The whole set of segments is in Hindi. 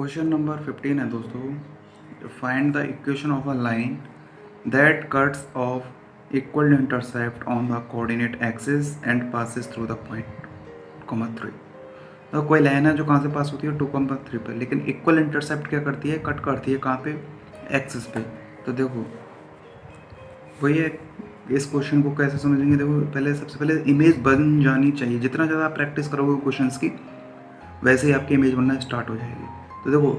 क्वेश्चन नंबर 15 है दोस्तों। Find the equation of a line that cuts of equal intercept on the coordinate axis and passes through the point comma 3। तो कोई लाइन है जो कहाँ से पास होती है 2,3 पर, लेकिन इक्वल इंटरसेप्ट क्या करती है, कट करती है कहाँ पे, एक्सिस पे। तो देखो वही है, इस क्वेश्चन को कैसे समझेंगे। देखो पहले सबसे पहले इमेज बन जानी चाहिए। जितना ज़्यादा आप प्रैक्टिस करोगे क्वेश्चंस की, वैसे ही आपकी इमेज बनना स्टार्ट हो जाएगी। तो देखो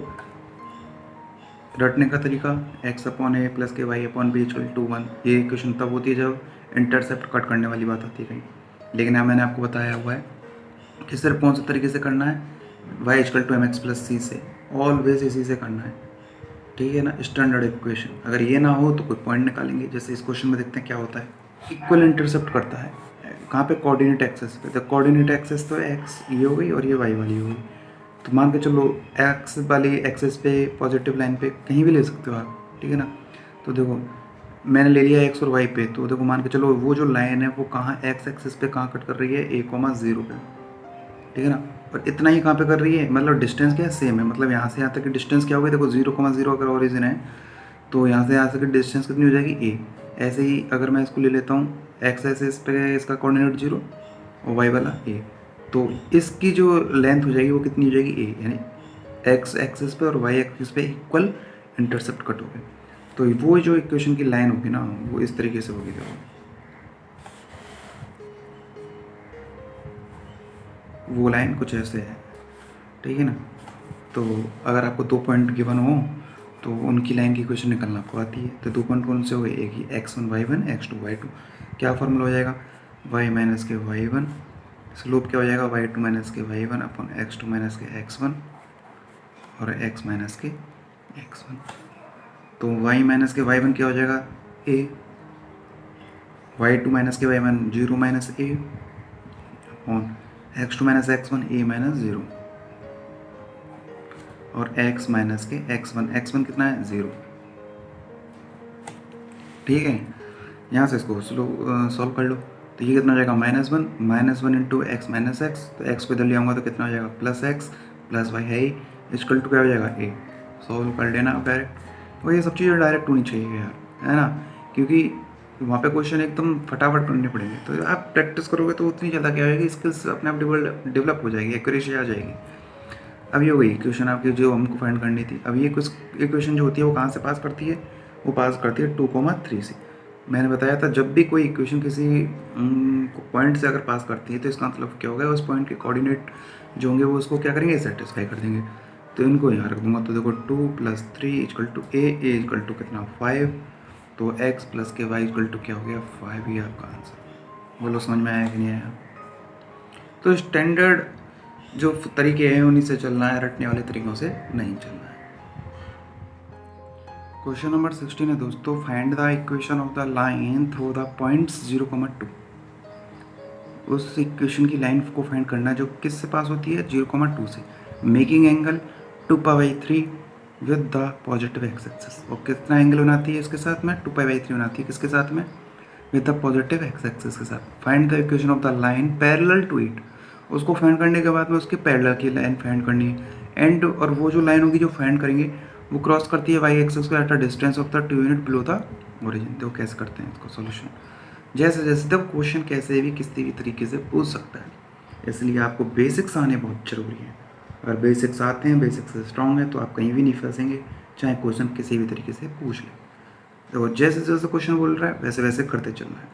रटने का तरीका, x अपॉन ए प्लस के y upon b equal to 1, ये इक्वेशन तब होती है जब इंटरसेप्ट कट करने वाली बात आती है कहीं। लेकिन यहाँ मैंने आपको बताया हुआ है कि सिर्फ कौन से तरीके से करना है, y equal to M x plus C से, ऑलवेज इसी से करना है, ठीक है ना। स्टैंडर्ड इक्वेशन अगर ये ना हो तो कोई पॉइंट निकालेंगे। जैसे इस क्वेश्चन में देखते हैं क्या होता है। इक्वल इंटरसेप्ट करता है कहाँ पे, कोऑर्डिनेट एक्सेस पे। तो कोऑर्डिनेट एक्सेस तो x ये हो गई और ये y वाली हो गई। तो मान के चलो एक्स वाली एक्सेस पे पॉजिटिव लाइन पे कहीं भी ले सकते हो आप, ठीक है ना। तो देखो मैंने ले लिया एक्स और वाई पे। तो देखो मान के चलो वो जो लाइन है वो कहाँ एक्स एक्सेस पे कहाँ कट कर रही है, a,0 पे, ठीक है ना। और इतना ही कहाँ पे कर रही है, मतलब डिस्टेंस क्या है, सेम है। मतलब यहाँ से यहाँ तक की डिस्टेंस क्या होगी, देखो 0,0 अगर ओरिजिन है तो यहाँ से यहाँ तक की डिस्टेंस कितनी हो जाएगी, a। ऐसे ही अगर मैं इसको ले लेता हूँ एक्स एक्सेस पे इसका कोऑर्डिनेट 0 और वाई वाला a, तो इसकी जो लेंथ हो जाएगी वो कितनी हो जाएगी, a, यानी एक्स एक्सिस पे और वाई एक्सिस पे इक्वल इंटरसेप्ट कट हो गए। तो वो जो इक्वेशन की लाइन होगी ना, वो इस तरीके से होगी। देखो वो लाइन कुछ ऐसे है, ठीक है ना। तो अगर आपको 2 पॉइंट गिवन हो तो उनकी लाइन की इक्वेशन निकलना आपको आती है। तो 2 पॉइंट कौन से हो गए, एक ही x1 y1 x2 y2। क्या फॉर्मूला हो जाएगा, y माइनस के y1, स्लोप क्या हो जाएगा y2 माइनस के y1 अपॉन x2 माइनस के x1 और x माइनस के x1। तो y माइनस के y1 क्या हो जाएगा, a, y2 माइनस के y1 0 minus a upon x2 minus x1 a minus 0 और x माइनस के x1 कितना है 0, ठीक है। यहाँ से इसको सॉल्व कर लो। तो ये कितना हो जाएगा -1 इंटू एक्स माइनस एक्स। तो एक्स को इधर ले आऊँगा तो कितना हो जाएगा प्लस एक्स प्लस वाई है ही इक्वल टू क्या हो जाएगा a। सॉल्व कर लेना आप डायरेक्ट। और ये सब चीज़ें डायरेक्ट होनी चाहिए यार, है ना, क्योंकि वहाँ पे क्वेश्चन एकदम फटाफट करने पड़ेंगे। तो आप प्रैक्टिस करोगे तो उतनी ज़्यादा क्या होगी, स्किल्स अपने आप डेवलप हो जाएगी, एक्यूरेसी आ जाएगी। अब ये हो गई इक्वेशन आपकी जो हमको फाइंड करनी थी। अब ये कुछ इक्वेशन जो होती है वो कहाँ से पास करती है, वो पास करती है 2,3 से। मैंने बताया था जब भी कोई इक्वेशन किसी पॉइंट से अगर पास करती है तो इसका मतलब क्या होगा, उस पॉइंट के कोऑर्डिनेट जो होंगे वो उसको क्या करेंगे, सेटिस्फाई कर देंगे। तो इनको यहाँ रख दूंगा। तो देखो 2 + 3 equal to a equal to कितना 5। तो x प्लस के y इक्वल टू क्या हो गया 5, ही आपका आंसर। बोलो समझ में आया कि नहीं आया। तो स्टैंडर्ड जो तरीके हैं उन्हीं से चलना है, रटने वाले तरीकों से नहीं चलना है। क्वेश्चन नंबर 16 है दोस्तों। Find the equation of the line through the points 0,2। उस इक्वेशन की लाइन को फाइंड करना है जो किस से पास होती है, 0,2 से, making angle 2π/3 with the positive x axis. और कितना एंगल बनाती है इसके साथ में, 2π/3 बनाती है किसके साथ में, with the positive x axis के साथ। Find the equation of the line parallel to it. उसको फाइंड करने के बाद में उसके पैरेलल की लाइन फाइंड करनी है। एंड और वो जो लाइन होगी जो फाइंड करेंगे वो क्रॉस करती है वाई एक्सिस को at a distance of the 2 unit below the origin. देखो कैसे करते हैं इसको सॉल्यूशन। जैसे जैसे देखो क्वेश्चन कैसे भी किसी भी तरीके से पूछ सकता है, इसलिए आपको बेसिक्स आने बहुत ज़रूरी है। अगर बेसिक्स आते हैं, बेसिक्स से स्ट्रॉन्ग है, तो आप कहीं भी नहीं फंसेंगे, चाहे क्वेश्चन किसी भी तरीके से पूछ लें। देखो जैसे जैसे क्वेश्चन बोल रहा है वैसे वैसे करते चलना है।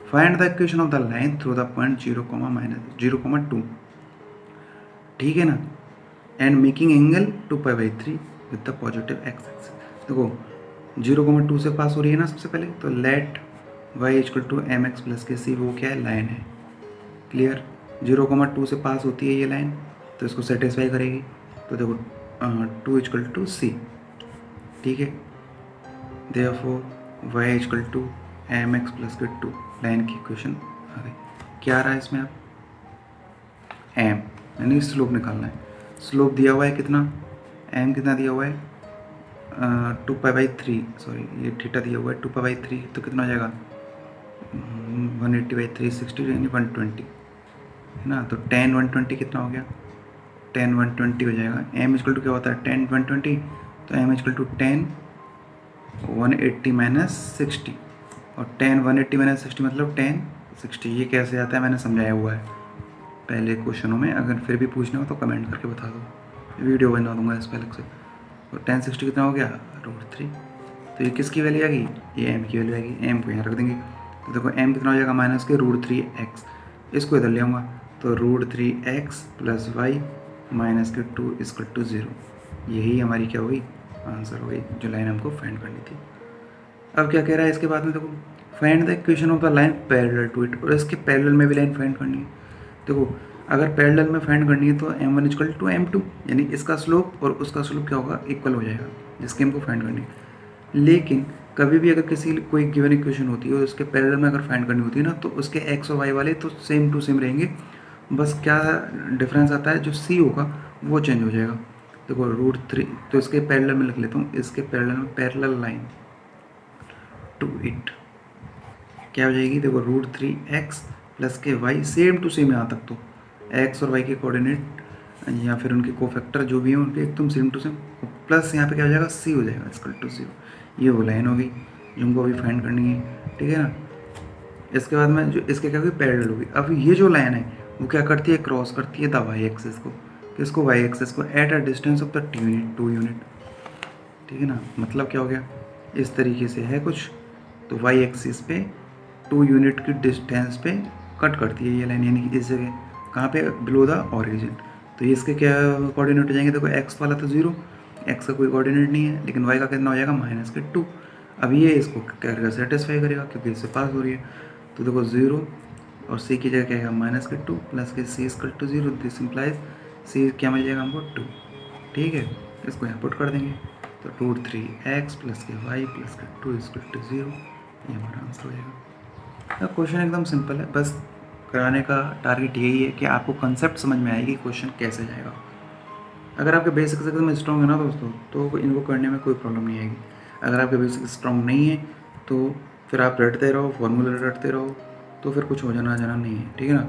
Find the equation of the line through the point 0,2, ठीक है ना, and making angle 2π/3 with the positive x axis. देखो 0,2 से पास हो रही है ना सबसे पहले, तो late y equal to M x plus के सी, वो क्या है, लाइन है, क्लियर। 0,2 से पास होती है ये लाइन, तो इसको सेटिस्फाई करेगी। तो देखो 2 इक्वल टू सी, ठीक है। Therefore y equal to M x plus के 2, लाइन की इक्वेशन आ गई। क्या आ रहा है इसमें, आप एम यानी स्लोप निकालना है। स्लोप दिया हुआ है कितना, एम कितना दिया हुआ है 2π/3, सॉरी ये थीटा दिया हुआ है 2π/3, तो कितना हो जाएगा 180/360 यानी 120, है ना। तो tan 120 कितना हो गया 10 120 हो जाएगा। m इक्वल टू क्या होता है 10 120, तो m इक्वल टू 10 180 माइनस 60, और 10 180 माइनस 60 मतलब 10 60। ये कैसे आता है मैंने समझाया हुआ है पहले क्वेश्चनों में, अगर फिर भी पूछना हो तो कमेंट करके बता दो, वीडियो बना दूंगा इस पर अलग से। तो 10 60 कितना हो गया √3, तो ये किसकी वैल्यू आएगी, ये m की वैल्यू आएगी, m को यहाँ रख देंगे। तो देखो m कितना हो जाएगा माइनस के √3x, इसको इधर ले आऊँगा तो √3x प्लस वाई माइनस के 2 इक्वल टू 0। यही हमारी क्या हुई आंसर हो गई जो लाइन हमको फाइंड करनी थी। अब क्या कह रहा है इसके बाद में, देखो find the equation of the line parallel to it, और इसके पैरेलल में भी लाइन फाइंड करनी है। देखो अगर पैरेलल में फाइंड करनी है तो m1 इक्वल टू m2, यानी इसका स्लोप और उसका स्लोप क्या होगा इक्वल हो जाएगा, जिसकी हमको फाइंड करनी है। लेकिन कभी भी अगर किसी कोई गिवन इक्वेशन होती है और उसके पैरेलल में अगर फाइंड करनी होती है ना, तो उसके x और y वाले तो सेम टू सेम रहेंगे, बस क्या डिफरेंस आता है जो c होगा वो चेंज हो जाएगा। देखो √3, तो इसके पैरेलल में लिख लेता हूँ, इसके पैरेलल में पैरेलल लाइन टू इट क्या हो जाएगी, देखो √3x प्लस के y सेम टू सेम, यहाँ तक तो x और y के कोऑर्डिनेट या फिर उनके कोफैक्टर जो भी हैं उनके एकदम सेम टू सेम, प्लस यहाँ पे क्या हो जाएगा c हो जाएगा इक्वल टू 0। ये वो लाइन होगी जो हमको अभी फाइंड करनी है, ठीक है ना। इसके बाद में जो इसके क्या होगी पैरेलल होगी। अब ये जो लाइन है वो क्या करती है क्रॉस करती है द y एक्सिस को, किसको y एक्सिस को, at a distance of the 2 unit, ठीक है ना। मतलब क्या हो गया इस तरीके से है कुछ, तो y एक्सिस पे 2 यूनिट की डिस्टेंस पे कट करती है ये लाइन, यानी कि इस जगह कहाँ पे बिलो द ऑरिजिन। तो ये इसके क्या कोऑर्डिनेट हो जाएंगे, देखो x वाला तो 0, x का कोई कोऑर्डिनेट नहीं है, लेकिन y का कितना हो जाएगा माइनस के 2। अब ये इसको क्या करेगा सेटिस्फाई करेगा क्योंकि इससे पास हो रही है। तो देखो 0 और c की जगह क्या है माइनस के 2 प्लस के c equal to 0, this implies c क्या मिल जाएगा हमको 2, ठीक है। इसको यहाँ पुट कर देंगे तो √3x प्लस के y प्लस के 2 इक्वल टू 0, ये हमारा आंसर हो जाएगा। अब क्वेश्चन एकदम सिंपल है, बस कराने का टारगेट यही है कि आपको कंसेप्ट समझ में आएगी क्वेश्चन कैसे जाएगा। अगर आपके बेसिक्स एकदम स्ट्रॉन्ग है ना दोस्तों, तो इनको करने में कोई प्रॉब्लम नहीं आएगी। अगर आपके बेसिक स्ट्रॉन्ग नहीं है तो फिर आप रटते रहो, फॉर्मूला रटते रहो, तो फिर कुछ हो जाना नहीं है, ठीक है ना।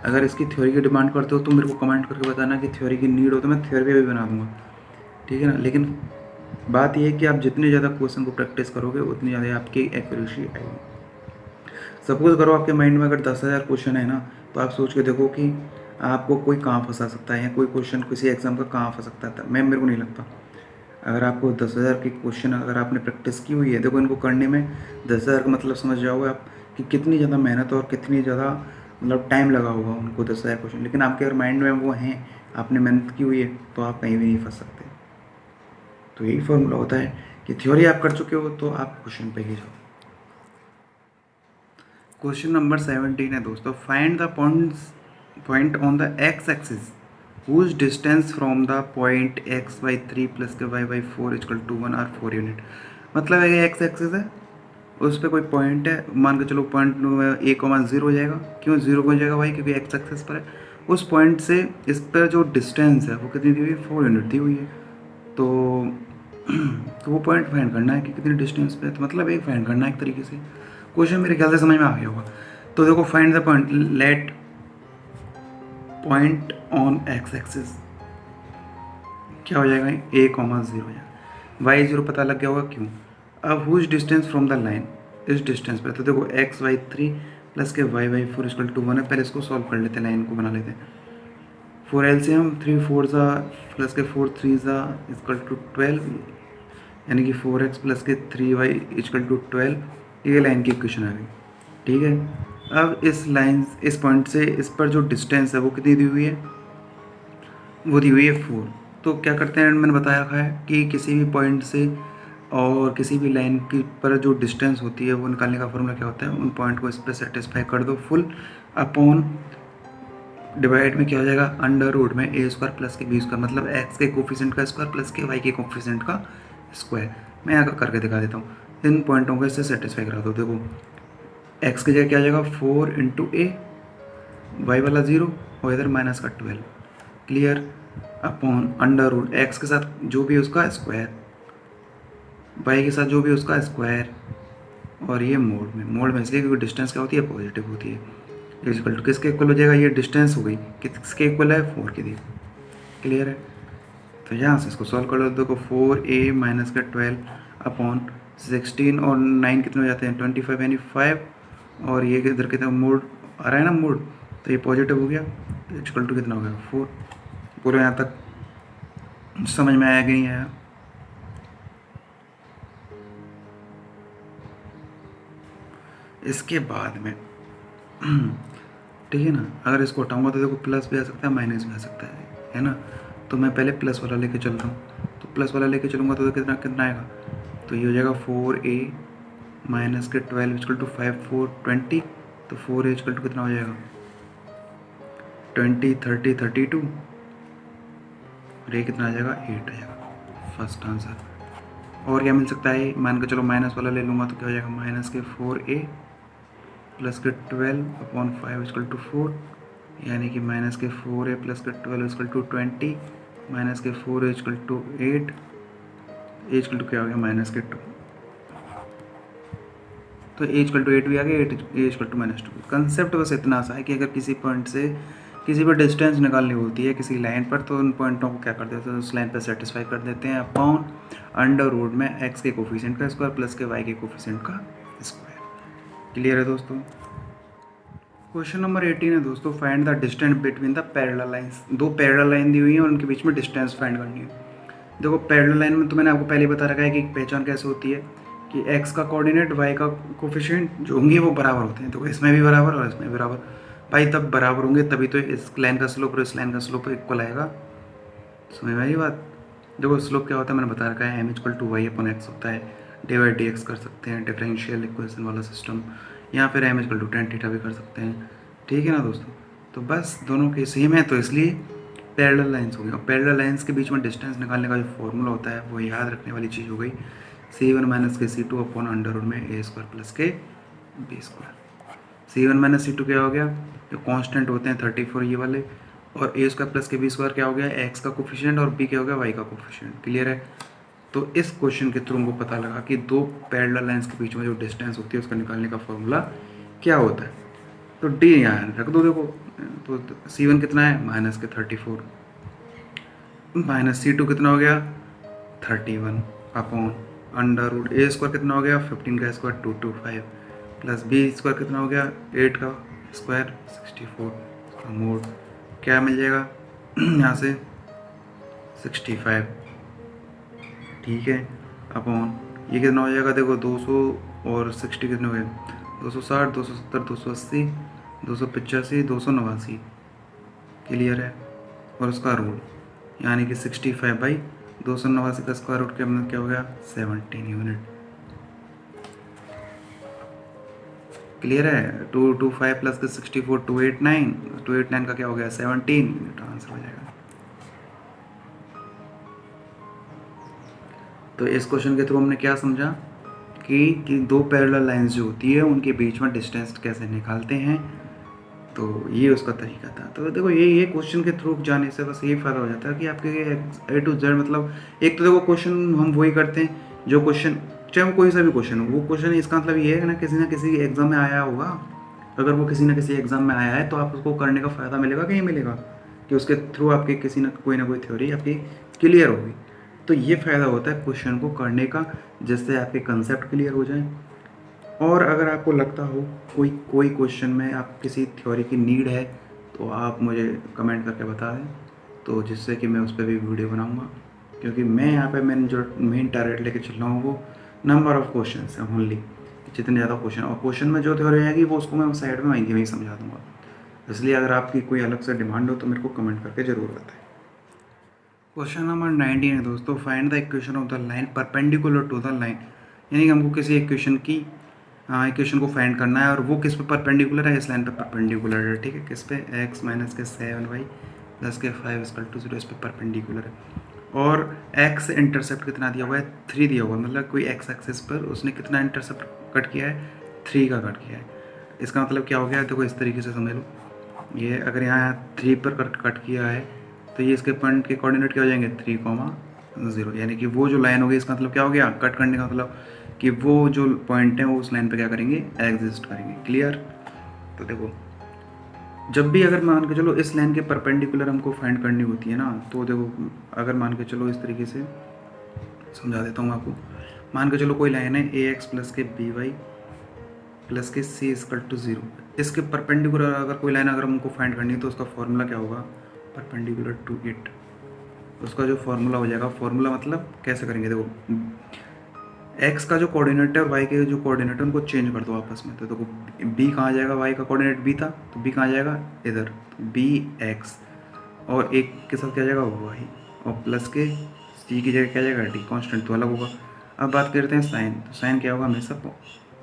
अगर इसकी थ्योरी की डिमांड करते हो तो मेरे को कमेंट करके बताना कि थ्योरी की नीड हो तो मैं थ्योरी भी बना दूंगा, ठीक है ना। लेकिन बात यह है कि आप जितने ज़्यादा क्वेश्चन को प्रैक्टिस करोगे उतनी ज़्यादा आपकी एक्यूरेसी आएगी। सपोज करो आपके माइंड में अगर 10,000 क्वेश्चन है ना, तो आप सोच के देखो कि आपको कोई कहाँ फंसा सकता है, या कोई क्वेश्चन किसी एग्जाम का कहाँ फंस सकता था। मेरे को नहीं लगता। अगर आपको 10,000 के क्वेश्चन अगर आपने प्रैक्टिस की हुई है, देखो इनको करने में 10,000 का मतलब समझ जाओगे आप कि कितनी ज़्यादा मेहनत और कितनी ज़्यादा मतलब टाइम लगा होगा उनको 10,000 क्वेश्चन। लेकिन आपके अगर माइंड में वो हैं, आपने मेहनत की हुई है, तो आप कहीं भी नहीं फंस सकते। तो यही फॉर्मूला होता है कि थ्योरी आप कर चुके हो तो आप क्वेश्चन पे ही जाओ। क्वेश्चन नंबर 17 है दोस्तों, find the point on the x axis whose distance from the point x by 3 plus के y by 4 equal to 1 और 4 यूनिट। मतलब है x एक्सिस है, उस पर कोई पॉइंट है, मान के चलो पॉइंट a,0 हो जाएगा। क्यों 0 हो जाएगा भाई, क्योंकि x एक्सिस पर है। उस पॉइंट से इस पर जो डिस्टेंस है वो कितनी दी हुई है 4 यूनिट दी हुई है। तो वो पॉइंट फाइंड करना है कि कितनी डिस्टेंस पे, तो मतलब एक फाइंड करना है एक तरीके से। क्वेश्चन मेरे ख्याल से समझ में आ गया होगा। तो देखो find the point, let point on x axis क्या हो जाएगा a,0 हो जाएगा, y 0 पता लग गया होगा क्यों। अब whose distance from the line, इस डिस्टेंस पर, तो देखो x y 3 प्लस के y by 4 इक्वल टू 1 है। पहले इसको सॉल्व कर लेते हैं, लाइन को बना लेते हैं। 4 LCM 3 4 ज़ा प्लस के 4 3 ज़ा इक्वल टू 12, यानी कि 4x प्लस के 3y इक्वल टू 12। ये लाइन की इक्वेशन आ गई, ठीक है। अब इस लाइन, इस पॉइंट से इस पर जो डिस्टेंस है वो कितनी दी हुई है, वो दी हुई है 4। तो क्या करते हैं, मैंने बताया है कि किसी भी पॉइंट से और किसी भी लाइन की पर जो डिस्टेंस होती है वो निकालने का फॉर्मूला क्या होता है, उन पॉइंट को इस पर सेटिस्फाई कर दो फुल, अपॉन डिवाइड में क्या हो जाएगा अंडर रूट में a² प्लस के b², मतलब x के कोफिशिएंट का स्क्वायर प्लस के y के कोफिशिएंट का स्क्वायर। मैं यहाँ करके दिखा देता हूँ। इन पॉइंटों को इससे सेटिस्फाई करा दो। देखो x की जगह क्या आ जाएगा 4 इंटू a, y वाला 0 और इधर माइनस का 12, clear, upon under root x के साथ जो भी उसका स्क्वायर, y के साथ जो भी उसका स्क्वायर, और ये मोड में इसलिए क्योंकि डिस्टेंस क्या होती है पॉजिटिव होती है। इक्वल टू किसके इक्वल हो जाएगा, ये डिस्टेंस हो गई किसके इक्वल है 4 के दी। क्लियर है। तो यहाँ से इसको सॉल्व कर लो। देखो 4a माइनस का 12 अपॉन 16 और 9 कितने हो जाते हैं 25 यानी 5, और ये इधर कितना मोड आ रहा है ना मोड, तो ये पॉजिटिव हो गया, तो इक्वल टू कितना हो गया 4। पूरे यहाँ तक समझ में आया कि नहीं आया? इसके बाद में ठीक है ना, अगर इसको हटाऊंगा तो देखो प्लस भी आ सकता है माइनस भी आ सकता है ना। तो मैं पहले प्लस वाला लेके चल रहा हूँ, तो प्लस वाला लेके चलूँगा तो कितना कितना आएगा, तो ये हो जाएगा 4a माइनस के 12 इक्वल टू 5 4 20, तो 4a इक्वल टू कितना हो जाएगा 20 30 32, और ये कितना आ जाएगा 8 आ जाएगा फर्स्ट आंसर। और क्या मिल सकता है, मान के चलो माइनस वाला ले लूँगा तो क्या हो जाएगा माइनस के 4a प्लस के 12 अपॉन 5 इक्वल टू 4, यानी कि माइनस के 4a प्लस के 12 इक्वल टू 20 माइनस के 4a equal to 8, a equal to क्या हो गया माइनस के 2, तो ए इक्वल टू 8 भी आ गया, ए इक्वल टू माइनस 2। कंसेप्ट बस इतना सा है कि अगर किसी पॉइंट से किसी पर डिस्टेंस निकालनी होती है किसी लाइन पर, तो उन पॉइंटों को क्या कर देते हैं उस लाइन पर सेटिस्फाई कर देते हैं अपॉन अंडर रूट में एक्स के कोफिशिएंट का स्क्वायर प्लस के वाई के कोफिशिएंट का स्क्वायर। क्लियर है दोस्तों? क्वेश्चन नंबर 18 है दोस्तों, find the distance between the parallel lines. दो पैरेलल लाइन दी हुई है और उनके बीच में डिस्टेंस फाइंड करनी है। देखो पैरेलल लाइन में तो मैंने आपको पहले बता रखा है कि पहचान कैसे होती है कि x का कोऑर्डिनेट y का कोफिशिएंट जो होंगे वो बराबर होते हैं, तो इसमें भी बराबर और इसमें भी बराबर भाई, तब बराबर होंगे तभी तो इस लाइन का स्लोप और इस लाइन का स्लोप इक्वल आएगा। समझ में आई बात? देखो स्लोप क्या होता है मैंने बता रखा है, m equal to y upon x होता है, डिवाइड डी एक्स कर सकते हैं डिफरेंशियल इक्वेशन वाला सिस्टम, या फिर m equal to tan theta भी कर सकते हैं। ठीक है ना दोस्तों? तो बस दोनों के सेम है तो इसलिए पैरेलल लाइंस हो गई। और पैरेलल लाइंस के बीच में डिस्टेंस निकालने का जो फॉर्मूला होता है वो याद रखने वाली चीज़ हो गई, C1 माइनस के C2 अपॉन अंडर रूट में a स्क्वायर प्लस के b square. C1 minus C2 क्या हो गया, जो कांस्टेंट होते हैं 34 ये वाले, और a स्क्वायर प्लस के b स्क्वायर क्या हो गया x का कोफिशिएंट, और b क्या हो गया y का कोफिशिएंट। क्लियर है? तो इस क्वेश्चन के थ्रू हमको पता लगा कि दो पैरेलल लाइंस के बीच में जो डिस्टेंस होती है उसका निकालने का फॉर्मूला क्या होता है। तो डी यहाँ रख दो। देखो तो C1 कितना है माइनस के 34, माइनस C2 कितना हो गया 31 अपॉन अंडर रूट ए स्क्वायर कितना हो गया 15 का स्क्वायर 225 प्लस बी स्क्वायर कितना हो गया 8 का स्क्वायर 64 का मोड क्या मिल जाएगा यहाँ से 65। ठीक है, अपॉन ये कितना हो जाएगा, देखो 200 और 60 कितने हो गए 260 270 280 285 289। क्लियर है? और उसका रूट यानी कि 65 बाई 289 का स्क्वायर रूट क्या हो गया 17 यूनिट। क्लियर है? 225 प्लस के 64 289 का क्या हो गया 17 यूनिट आंसर हो जाएगा। तो इस क्वेश्चन के थ्रू हमने क्या समझा कि दो पैरेलल लाइंस जो होती है उनके बीच में डिस्टेंस कैसे निकालते हैं, तो ये उसका तरीका था। तो देखो ये क्वेश्चन के थ्रू जाने से बस ये फ़ायदा हो जाता है कि आपके A to Z मतलब एक तो देखो क्वेश्चन हम वही करते हैं जो क्वेश्चन चाहे वो कोई सा भी क्वेश्चन हो, वो क्वेश्चन इसका मतलब ये है ना किसी एग्ज़ाम में आया होगा। अगर वो किसी न किसी एग्ज़ाम में आया है तो आप उसको करने का फ़ायदा मिलेगा कि नहीं मिलेगा, कि उसके थ्रू आपके किसी ना कोई थ्योरी आपकी क्लियर होगी। तो ये फ़ायदा होता है क्वेश्चन को करने का, जिससे आपके कंसेप्ट क्लियर हो जाए। और अगर आपको लगता हो कोई क्वेश्चन में आप किसी थ्योरी की नीड है तो आप मुझे कमेंट करके बता दें, तो जिससे कि मैं उस पर भी वीडियो बनाऊंगा, क्योंकि मैं यहाँ पे मैंने जो मेन टारगेट लेके चल रहा हूँ वो नंबर ऑफ़ क्वेश्चन है ओनली, जितने ज़्यादा क्वेश्चन और क्वेश्चन में जो थ्योरी आएगी वो उसको मैं साइड में वहीं समझा दूँगा। इसलिए अगर आपकी कोई अलग से डिमांड हो तो मेरे को कमेंट करके ज़रूर बताएं। क्वेश्चन नंबर 19 है दोस्तों, find the equation of the line perpendicular to the line. यानी कि हमको किसी इक्वेशन को फाइंड करना है और वो किस पे परपेंडिकुलर है, इस लाइन पे परपेंडिकुलर है। ठीक है, किस पे x माइनस के 7y प्लस के 5 इक्वल टू 0 इस पे परपेंडिकुलर है। और x इंटरसेप्ट कितना दिया हुआ है 3 दिया हुआ है, मतलब कोई x एक्सिस पर उसने कितना इंटरसेप्ट कट किया है 3 का कट किया है। इसका मतलब क्या हो गया, देखो इस तरीके से समझ लो, ये अगर यहाँ 3 पर कट किया है तो ये इसके पॉइंट के कोऑर्डिनेट क्या हो जाएंगे 3,0, यानी कि वो जो लाइन होगी इसका मतलब क्या हो गया कट करने का मतलब कि वो जो पॉइंट है वो उस लाइन पे क्या करेंगे एग्जिस्ट करेंगे। क्लियर? तो देखो जब भी अगर मान के चलो इस लाइन के परपेंडिकुलर हमको फाइंड करनी होती है ना, तो देखो अगर मान के चलो इस तरीके से समझा देता हूँ आपको। मान के चलो कोई लाइन है ए एक्स प्लस के बी वाई प्लस के सी इक्वल टू 0। इसके परपेंडिकुलर अगर कोई लाइन अगर हमको फाइंड करनी है तो उसका फॉर्मूला क्या होगा, परपेंडिकुलर टू इट। उसका जो फॉर्मूला हो जाएगा, फॉर्मूला मतलब कैसे करेंगे, देखो एक्स का जो कोऑर्डिनेट है और वाई के जो कोऑर्डिनेट है उनको चेंज कर दो आपस में। तो देखो बी कहाँ जाएगा, वाई का कोऑर्डिनेट बी था तो बी कहाँ जाएगा इधर, तो बी एक्स और एक के साथ क्या जाएगा वाई, और प्लस के सी की जगह क्या जाएगा डी, कांस्टेंट तो अलग होगा। अब बात करते हैं साइन, तो साइन क्या होगा, हमेशा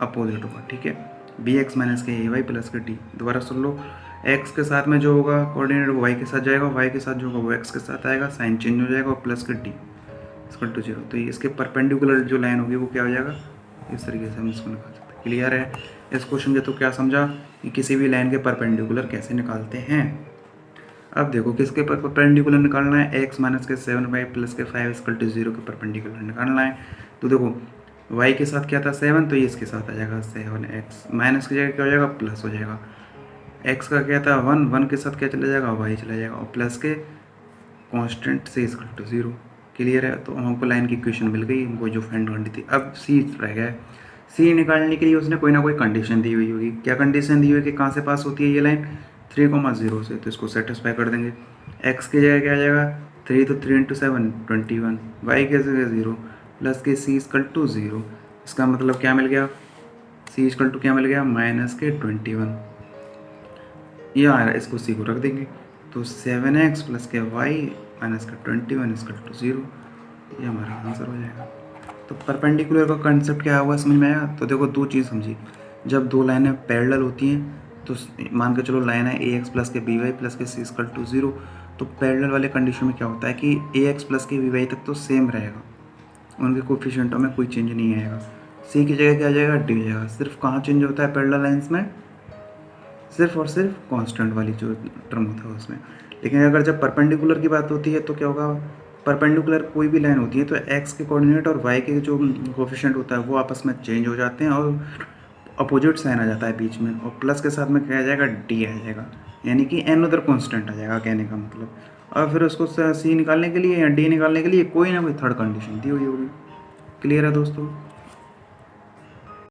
अपोजिट होगा, ठीक है। बी एक्स माइनस के ए वाई प्लस के डी, दोबारा सुन लो, एक्स के साथ में जो होगा कोऑर्डिनेट वो वाई के साथ जाएगा, वाई के साथ जो होगा वो एक्स के साथ आएगा, साइन चेंज हो जाएगा और प्लस के डी इक्वल टू 0। तो इसके परपेंडिकुलर जो लाइन होगी वो क्या हो जाएगा, इस तरीके से हम इसको निकाल सकते हैं। क्लियर है इस क्वेश्चन के? तो क्या समझा कि किसी भी लाइन के परपेंडिकुलर कैसे निकालते हैं। अब देखो किसके परपेंडिकुलर निकालना है, एक्स माइनस के 7y प्लस के 5 इक्वल टू 0 के परपेंडिकुलर निकालना है। तो देखो y के साथ क्या था 7, तो ये इसके साथ आ जाएगा 7x, माइनस की जगह क्या हो जाएगा प्लस हो जाएगा। x का क्या था 1, 1 के साथ क्या चला जाएगा y चला जाएगा, और प्लस के कांस्टेंट से इक्वल टू 0। क्लियर है? तो हमको लाइन की इक्वेशन मिल गई, हमको जो फाइंड करनी थी। अब सी रह गया है, सी निकालने के लिए उसने कोई ना कोई कंडीशन दी हुई होगी। क्या कंडीशन दी हुई है कि कहाँ से पास होती है ये लाइन, 3,0 से, तो इसको सेटिस्फाई कर देंगे। एक्स की जगह क्या आ जाएगा 3, तो 3 × 7 21, वाई की जगह 0 प्लस के सी इक्वल टू 0। इसका मतलब क्या मिल गया, सी इक्वल टू क्या मिल गया माइनस के 21। ये आ रहा है, इसको सी को रख देंगे, तो 7x प्लस के वाई माइनस का 21 इक्वल टू 0, ये हमारा आंसर हो जाएगा। तो परपेंडिकुलर का कंसेप्ट क्या हुआ समझ में आया? तो देखो दो चीज़ समझी, जब दो लाइनें पैरेलल होती हैं तो मान के चलो लाइन है ए एक्स प्लस के बी वाई प्लस के सी इक्वल टू 0, तो पैरेलल वाले कंडीशन में क्या होता है कि ए एक्स प्लस के बी वाई तक तो सेम रहेगा, उनके कोफिशिएंटों में कोई चेंज नहीं आएगा। सी की जगह क्या आ जाएगा डी जाएगा। सिर्फ कहाँ चेंज होता है पैरेलल लाइन्स में, सिर्फ और सिर्फ कांस्टेंट वाली जो टर्म होता है उसमें। लेकिन अगर जब परपेंडिकुलर की बात होती है तो क्या होगा, परपेंडिकुलर कोई भी लाइन होती है तो एक्स के कोऑर्डिनेट और वाई के जो कोफिशिएंट होता है वो आपस में चेंज हो जाते हैं और अपोजिट साइन आ जाता है बीच में, और प्लस के साथ में क्या आ जाएगा डी आ जाएगा, यानी कि एन अदर कॉन्स्टेंट आ जाएगा कहने का मतलब। और फिर उसको सी निकालने के लिए या डी निकालने के लिए कोई ना कोई थर्ड कंडीशन दी हुई होगी। क्लियर है दोस्तों?